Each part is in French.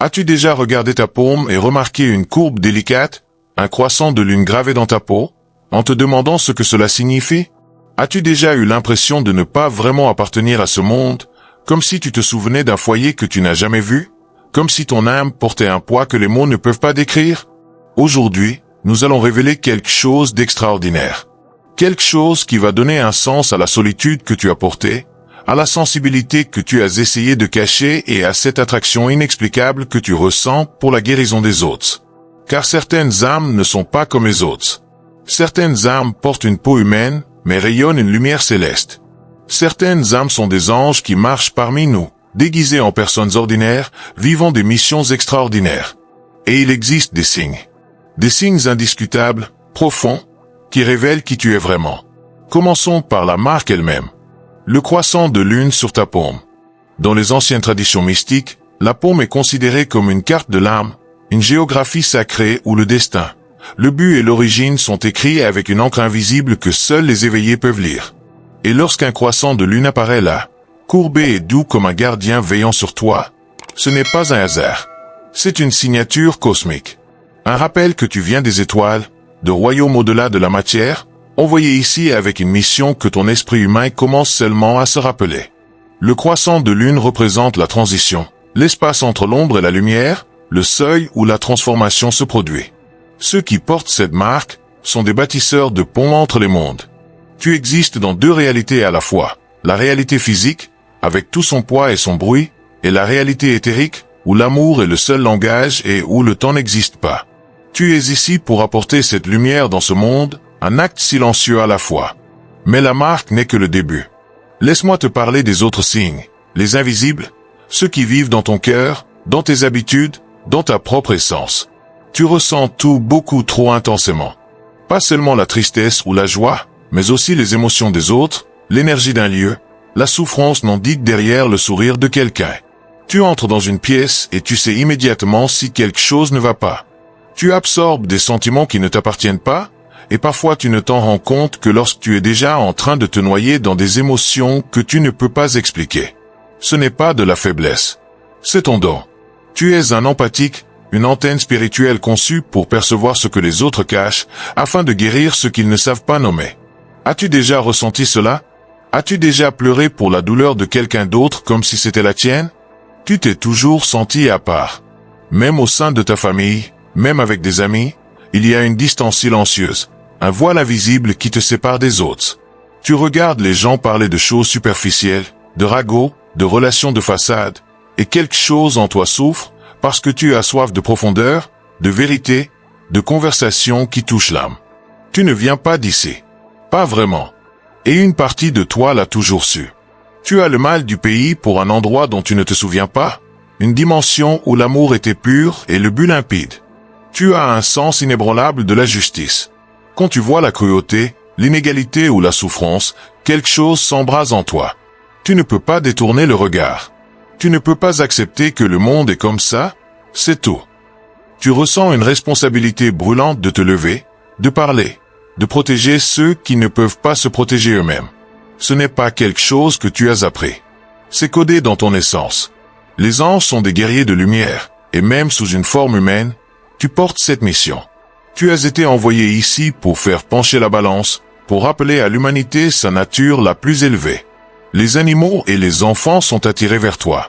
As-tu déjà regardé ta paume et remarqué une courbe délicate, un croissant de lune gravé dans ta peau, en te demandant ce que cela signifie? As-tu déjà eu l'impression de ne pas vraiment appartenir à ce monde, comme si tu te souvenais d'un foyer que tu n'as jamais vu, comme si ton âme portait un poids que les mots ne peuvent pas décrire? Aujourd'hui, nous allons révéler quelque chose d'extraordinaire. Quelque chose qui va donner un sens à la solitude que tu as portée, à la sensibilité que tu as essayé de cacher et à cette attraction inexplicable que tu ressens pour la guérison des autres. Car certaines âmes ne sont pas comme les autres. Certaines âmes portent une peau humaine, mais rayonnent une lumière céleste. Certaines âmes sont des anges qui marchent parmi nous, déguisés en personnes ordinaires, vivant des missions extraordinaires. Et il existe des signes. Des signes indiscutables, profonds, qui révèlent qui tu es vraiment. Commençons par la marque elle-même. Le croissant de lune sur ta paume. Dans les anciennes traditions mystiques, la paume est considérée comme une carte de l'âme, une géographie sacrée où le destin, le but et l'origine sont écrits avec une encre invisible que seuls les éveillés peuvent lire. Et lorsqu'un croissant de lune apparaît là, courbé et doux comme un gardien veillant sur toi, ce n'est pas un hasard. C'est une signature cosmique. Un rappel que tu viens des étoiles, de royaumes au-delà de la matière, envoyé ici avec une mission que ton esprit humain commence seulement à se rappeler. Le croissant de lune représente la transition, l'espace entre l'ombre et la lumière, le seuil où la transformation se produit. Ceux qui portent cette marque sont des bâtisseurs de ponts entre les mondes. Tu existes dans deux réalités à la fois, la réalité physique, avec tout son poids et son bruit, et la réalité éthérique, où l'amour est le seul langage et où le temps n'existe pas. Tu es ici pour apporter cette lumière dans ce monde, un acte silencieux à la fois. Mais la marque n'est que le début. Laisse-moi te parler des autres signes, les invisibles, ceux qui vivent dans ton cœur, dans tes habitudes, dans ta propre essence. Tu ressens tout beaucoup trop intensément. Pas seulement la tristesse ou la joie, mais aussi les émotions des autres, l'énergie d'un lieu, la souffrance non dite derrière le sourire de quelqu'un. Tu entres dans une pièce et tu sais immédiatement si quelque chose ne va pas. Tu absorbes des sentiments qui ne t'appartiennent pas, et parfois tu ne t'en rends compte que lorsque tu es déjà en train de te noyer dans des émotions que tu ne peux pas expliquer. Ce n'est pas de la faiblesse. C'est ton don. Tu es un empathique, une antenne spirituelle conçue pour percevoir ce que les autres cachent, afin de guérir ce qu'ils ne savent pas nommer. As-tu déjà ressenti cela? As-tu déjà pleuré pour la douleur de quelqu'un d'autre comme si c'était la tienne? Tu t'es toujours senti à part. Même au sein de ta famille, même avec des amis, il y a une distance silencieuse, un voile invisible qui te sépare des autres. Tu regardes les gens parler de choses superficielles, de ragots, de relations de façade, et quelque chose en toi souffre parce que tu as soif de profondeur, de vérité, de conversation qui touche l'âme. Tu ne viens pas d'ici. Pas vraiment. Et une partie de toi l'a toujours su. Tu as le mal du pays pour un endroit dont tu ne te souviens pas, une dimension où l'amour était pur et le but limpide. Tu as un sens inébranlable de la justice. Quand tu vois la cruauté, l'inégalité ou la souffrance, quelque chose s'embrase en toi. Tu ne peux pas détourner le regard. Tu ne peux pas accepter que le monde est comme ça, c'est tout. Tu ressens une responsabilité brûlante de te lever, de parler, de protéger ceux qui ne peuvent pas se protéger eux-mêmes. Ce n'est pas quelque chose que tu as appris. C'est codé dans ton essence. Les anges sont des guerriers de lumière, et même sous une forme humaine, tu portes cette mission. Tu as été envoyé ici pour faire pencher la balance, pour rappeler à l'humanité sa nature la plus élevée. Les animaux et les enfants sont attirés vers toi.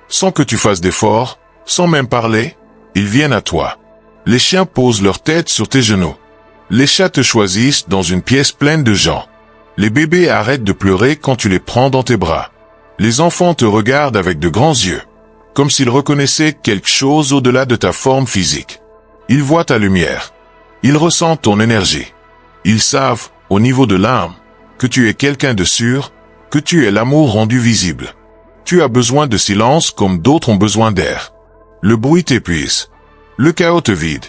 Sans que tu fasses d'efforts, sans même parler, ils viennent à toi. Les chiens posent leur tête sur tes genoux. Les chats te choisissent dans une pièce pleine de gens. Les bébés arrêtent de pleurer quand tu les prends dans tes bras. Les enfants te regardent avec de grands yeux, comme s'ils reconnaissaient quelque chose au-delà de ta forme physique. Ils voient ta lumière. Ils ressentent ton énergie. Ils savent, au niveau de l'âme, que tu es quelqu'un de sûr, que tu es l'amour rendu visible. Tu as besoin de silence comme d'autres ont besoin d'air. Le bruit t'épuise. Le chaos te vide.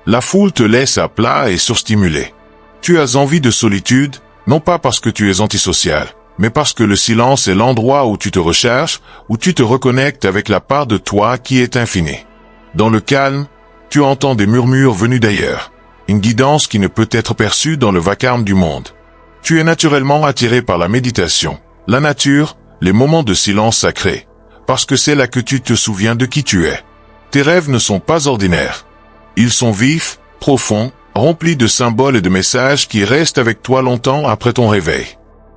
La foule te laisse à plat et surstimulé. Tu as envie de solitude, non pas parce que tu es antisocial, mais parce que le silence est l'endroit où tu te recherches, où tu te reconnectes avec la part de toi qui est infinie. Dans le calme, tu entends des murmures venus d'ailleurs, une guidance qui ne peut être perçue dans le vacarme du monde. Tu es naturellement attiré par la méditation, la nature, les moments de silence sacré, parce que c'est là que tu te souviens de qui tu es. Tes rêves ne sont pas ordinaires. Ils sont vifs, profonds, remplis de symboles et de messages qui restent avec toi longtemps après ton réveil.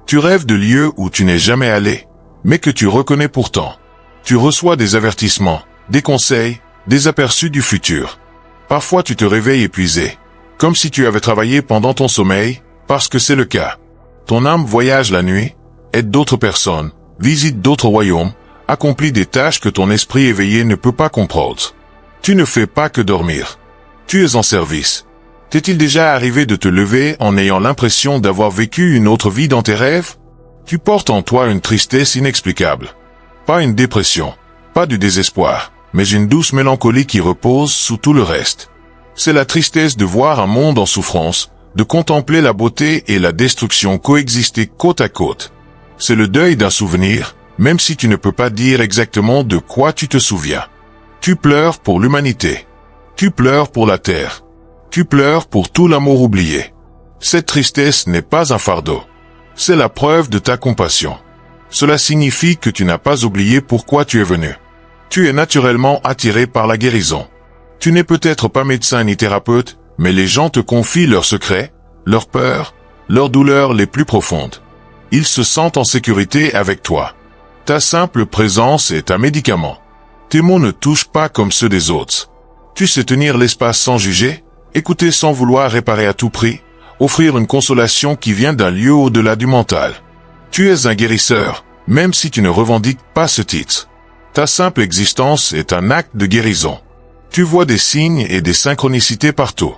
Tu rêves de lieux où tu n'es jamais allé, mais que tu reconnais pourtant. Tu reçois des avertissements, des conseils, des aperçus du futur. Parfois tu te réveilles épuisé, comme si tu avais travaillé pendant ton sommeil, parce que c'est le cas. Ton âme voyage la nuit, aide d'autres personnes, visite d'autres royaumes, accomplit des tâches que ton esprit éveillé ne peut pas comprendre. Tu ne fais pas que dormir. Tu es en service. T'est-il déjà arrivé de te lever en ayant l'impression d'avoir vécu une autre vie dans tes rêves? Tu portes en toi une tristesse inexplicable. Pas une dépression, pas du désespoir, mais une douce mélancolie qui repose sous tout le reste. C'est la tristesse de voir un monde en souffrance, de contempler la beauté et la destruction coexister côte à côte. C'est le deuil d'un souvenir, même si tu ne peux pas dire exactement de quoi tu te souviens. Tu pleures pour l'humanité. Tu pleures pour la terre. Tu pleures pour tout l'amour oublié. Cette tristesse n'est pas un fardeau. C'est la preuve de ta compassion. Cela signifie que tu n'as pas oublié pourquoi tu es venu. Tu es naturellement attiré par la guérison. Tu n'es peut-être pas médecin ni thérapeute, mais les gens te confient leurs secrets, leurs peurs, leurs douleurs les plus profondes. Ils se sentent en sécurité avec toi. Ta simple présence est un médicament. Tes mots ne touchent pas comme ceux des autres. Tu sais tenir l'espace sans juger, écouter sans vouloir réparer à tout prix, offrir une consolation qui vient d'un lieu au-delà du mental. Tu es un guérisseur, même si tu ne revendiques pas ce titre. Ta simple existence est un acte de guérison. Tu vois des signes et des synchronicités partout.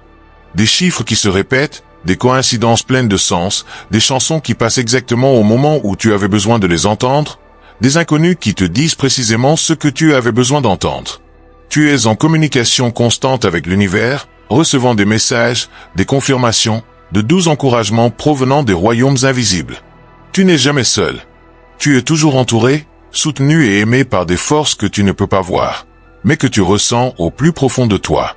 Des chiffres qui se répètent, des coïncidences pleines de sens, des chansons qui passent exactement au moment où tu avais besoin de les entendre, des inconnus qui te disent précisément ce que tu avais besoin d'entendre. Tu es en communication constante avec l'univers, recevant des messages, des confirmations, de doux encouragements provenant des royaumes invisibles. Tu n'es jamais seul. Tu es toujours entouré, soutenu et aimé par des forces que tu ne peux pas voir, mais que tu ressens au plus profond de toi.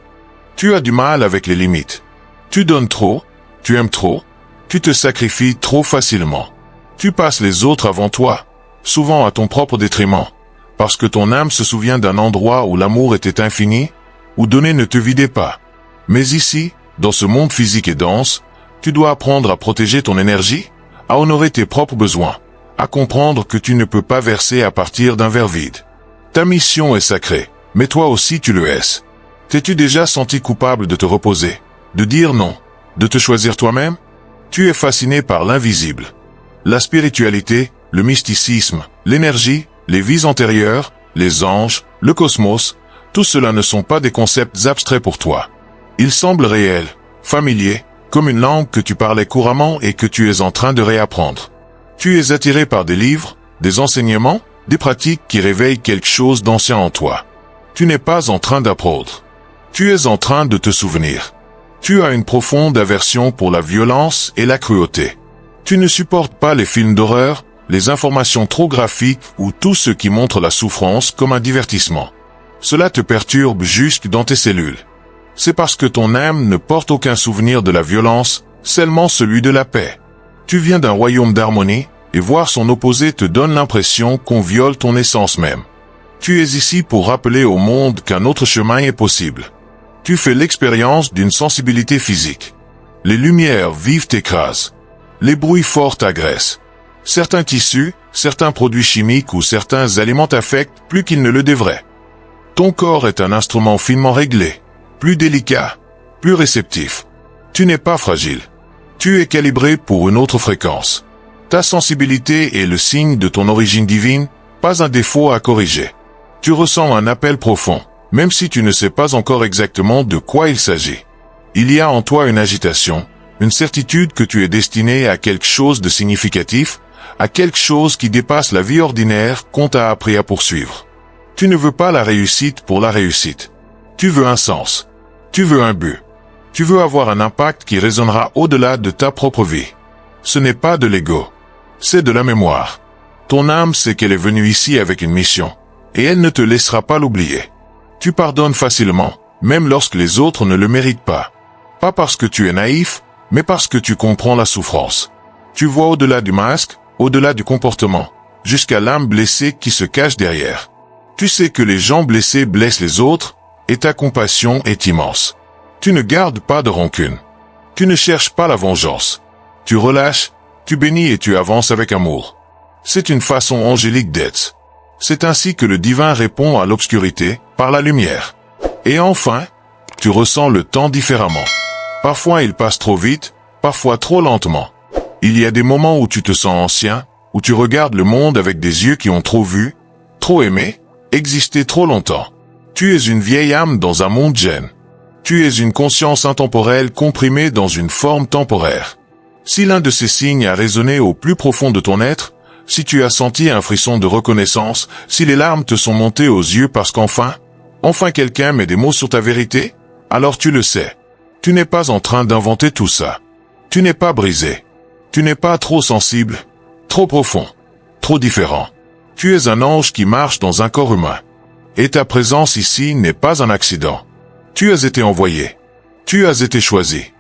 Tu as du mal avec les limites. Tu donnes trop, tu aimes trop, tu te sacrifies trop facilement. Tu passes les autres avant toi, souvent à ton propre détriment, parce que ton âme se souvient d'un endroit où l'amour était infini, où donner ne te vidait pas. Mais ici, dans ce monde physique et dense, tu dois apprendre à protéger ton énergie, à honorer tes propres besoins, à comprendre que tu ne peux pas verser à partir d'un verre vide. Ta mission est sacrée, mais toi aussi tu le es. T'es-tu déjà senti coupable de te reposer, de dire non, de te choisir toi-même? Tu es fasciné par l'invisible. La spiritualité, le mysticisme, l'énergie, les vies antérieures, les anges, le cosmos, tout cela ne sont pas des concepts abstraits pour toi. Ils semblent réels, familiers, comme une langue que tu parlais couramment et que tu es en train de réapprendre. Tu es attiré par des livres, des enseignements, des pratiques qui réveillent quelque chose d'ancien en toi. Tu n'es pas en train d'apprendre. Tu es en train de te souvenir. Tu as une profonde aversion pour la violence et la cruauté. Tu ne supportes pas les films d'horreur, les informations trop graphiques ou tout ce qui montre la souffrance comme un divertissement. Cela te perturbe jusque dans tes cellules. C'est parce que ton âme ne porte aucun souvenir de la violence, seulement celui de la paix. Tu viens d'un royaume d'harmonie, et voir son opposé te donne l'impression qu'on viole ton essence même. Tu es ici pour rappeler au monde qu'un autre chemin est possible. Tu fais l'expérience d'une sensibilité physique. Les lumières vives t'écrasent. Les bruits forts t'agressent. Certains tissus, certains produits chimiques ou certains aliments t'affectent plus qu'ils ne le devraient. Ton corps est un instrument finement réglé, plus délicat, plus réceptif. Tu n'es pas fragile. Tu es calibré pour une autre fréquence. Ta sensibilité est le signe de ton origine divine, pas un défaut à corriger. Tu ressens un appel profond, même si tu ne sais pas encore exactement de quoi il s'agit. Il y a en toi une agitation, une certitude que tu es destiné à quelque chose de significatif, à quelque chose qui dépasse la vie ordinaire qu'on t'a appris à poursuivre. Tu ne veux pas la réussite pour la réussite. Tu veux un sens. Tu veux un but. Tu veux avoir un impact qui résonnera au-delà de ta propre vie. Ce n'est pas de l'ego. C'est de la mémoire. Ton âme sait qu'elle est venue ici avec une mission, et elle ne te laissera pas l'oublier. Tu pardonnes facilement, même lorsque les autres ne le méritent pas. Pas parce que tu es naïf, mais parce que tu comprends la souffrance. Tu vois au-delà du masque, au-delà du comportement, jusqu'à l'âme blessée qui se cache derrière. Tu sais que les gens blessés blessent les autres, et ta compassion est immense. Tu ne gardes pas de rancune. Tu ne cherches pas la vengeance. Tu relâches, tu bénis et tu avances avec amour. C'est une façon angélique d'être. C'est ainsi que le divin répond à l'obscurité, par la lumière. Et enfin, tu ressens le temps différemment. Parfois il passe trop vite, parfois trop lentement. Il y a des moments où tu te sens ancien, où tu regardes le monde avec des yeux qui ont trop vu, trop aimé, existé trop longtemps. Tu es une vieille âme dans un monde jeune. Tu es une conscience intemporelle comprimée dans une forme temporaire. Si l'un de ces signes a résonné au plus profond de ton être, si tu as senti un frisson de reconnaissance, si les larmes te sont montées aux yeux parce qu'enfin quelqu'un met des mots sur ta vérité, alors tu le sais. Tu n'es pas en train d'inventer tout ça. Tu n'es pas brisé. Tu n'es pas trop sensible, trop profond, trop différent. Tu es un ange qui marche dans un corps humain. Et ta présence ici n'est pas un accident. Tu as été envoyé. Tu as été choisi.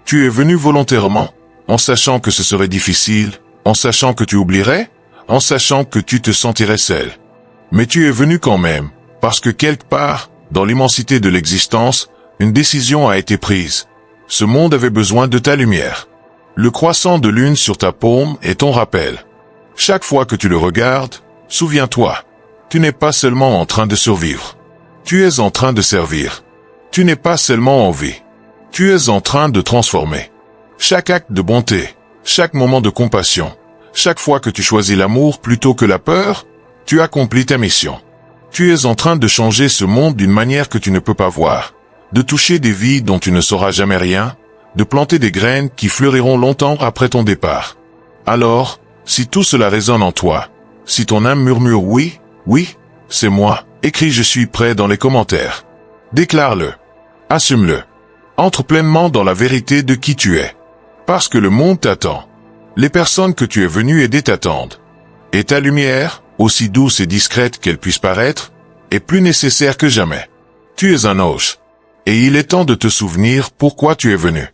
Tu es venu volontairement, en sachant que ce serait difficile, en sachant que tu oublierais, en sachant que tu te sentirais seul. Mais tu es venu quand même, parce que quelque part, dans l'immensité de l'existence, une décision a été prise. Ce monde avait besoin de ta lumière. Le croissant de lune sur ta paume est ton rappel. Chaque fois que tu le regardes, souviens-toi, tu n'es pas seulement en train de survivre. Tu es en train de servir. Tu n'es pas seulement en vie. Tu es en train de transformer. Chaque acte de bonté, chaque moment de compassion, chaque fois que tu choisis l'amour plutôt que la peur, tu accomplis ta mission. Tu es en train de changer ce monde d'une manière que tu ne peux pas voir, de toucher des vies dont tu ne sauras jamais rien, de planter des graines qui fleuriront longtemps après ton départ. Alors, si tout cela résonne en toi, si ton âme murmure oui, oui, c'est moi, écris je suis prêt dans les commentaires. Déclare-le. Assume-le. Entre pleinement dans la vérité de qui tu es. Parce que le monde t'attend. Les personnes que tu es venu aider t'attendent. Et ta lumière, aussi douce et discrète qu'elle puisse paraître, est plus nécessaire que jamais. Tu es un ange. Et il est temps de te souvenir pourquoi tu es venu.